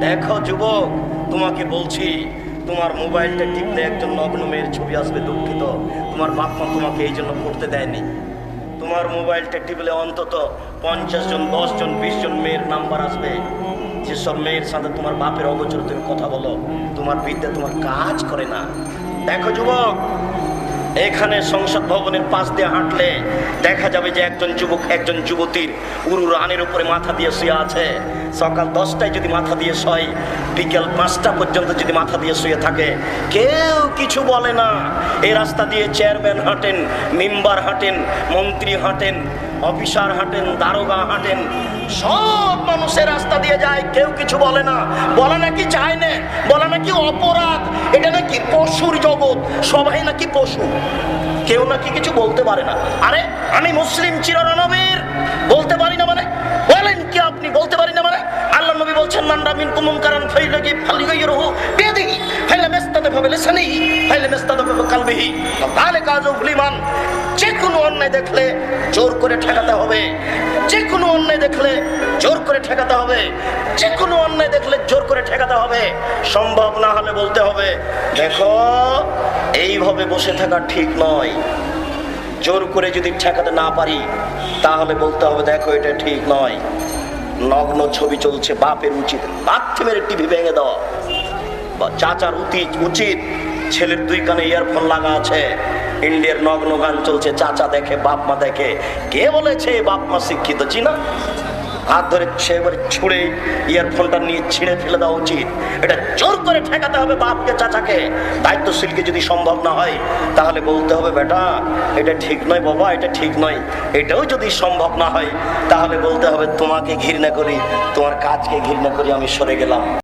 দেখো যুবক, তোমাকে বলছি, তোমার মোবাইলটা টিপলে একজন নগ্ন মেয়ের ছবি আসবে। দুঃখিত, তোমার বাপ মা তোমাকে এই জন্য করতে দেয়নি। তোমার মোবাইলটা টিপলে অন্তত 50 জন, 10 জন, 20 জন মেয়ের নাম্বার আসবে। যেসব মেয়ের সাথে তোমার বাপের অগোচরে তুমি কথা বলো, তোমার বিদ্যা তোমার কাজ করে না। দেখো যুবক, এখানে সংসদ ভবনের পাশ দিয়ে হাঁটলে দেখা যাবে যে একজন যুবক একজন যুবতীর উরু রানের উপরে মাথা দিয়ে শুয়ে আছে। সকাল 10টায় যদি মাথা দিয়ে শয়, বিকেল 5টা পর্যন্ত যদি মাথা দিয়ে শুয়ে থাকে, কেউ কিছু বলে না। এই রাস্তা দিয়ে চেয়ারম্যান হাঁটেন, মেম্বার হাঁটেন, মন্ত্রী হাঁটেন, অফিসার হাঁটেন, দারোগা হাঁটেন, সব মানুষের রাস্তা দিয়ে যায়, কেউ কিছু বলে না। বলা নাকি যায় না, বলা নাকি অপরাধ, এটা নাকি পশুর জগৎ, সবাই নাকি পশু, কেউ নাকি কিছু বলতে পারে না। আরে আমি মুসলিম চিরনবীর, বলতে পারি না মানে? বলেন কি আপনি বলতে পারি না মানে? আল্লাহ নবী বলছেন, মান রা মিনকুম মুনকারান ফালিগাইয়িরহু বিয়াদিহি ফাইলাম ইস্তাদফা বিলিসানিহি ফাইলাম ইস্তাদফা বিকলবিহি যালিকা আযফুল ঈমান। যে কোনো অন্যায় দেখলে জোর করে ঠেকাতে হবে, যে কোনো অন্যায় দেখলে জোর করে ঠেকাতে হবে, যে কোনো অন্যায় দেখলে জোর করে ঠেকাতে হবে। সম্ভব না হলে বলতে হবে, দেখো এইভাবে বসে থাকা ঠিক নয়। জোর করে যদি ঠেকাতে না পারি, তাহলে বলতে হবে, দেখো এটা ঠিক নয়। নগ্ন ছবি চলছে, বাপের উচিত লাথি মেরে টিভি ভেঙে দেওয়া। বা চাচার উচিত ছেলের 2 কানে ইয়ারফোন লাগা আছে, ইন্ডিয়ার নগ্ন গান চলছে, চাচা দেখে, বাপ মা দেখে, কে বলেছে বাপ মা শিক্ষিত? চিনা? হাত ধরে সেবারে ছুঁড়ে ইয়ারফোনটা নিয়ে ছিঁড়ে ফেলে দেওয়া উচিত। এটা জোর করে ঠেকাতে হবে বাপকে, চাচাকে, দায়িত্বশীলকে। যদি সম্ভব না হয়, তাহলে বলতে হবে, বেটা এটা ঠিক নয়, বাবা এটা ঠিক নয়। এটাও যদি সম্ভব না হয়, তাহলে বলতে হবে, তোমাকে ঘৃণা করি, তোমার কাজকে ঘৃণা করি, আমি সরে গেলাম।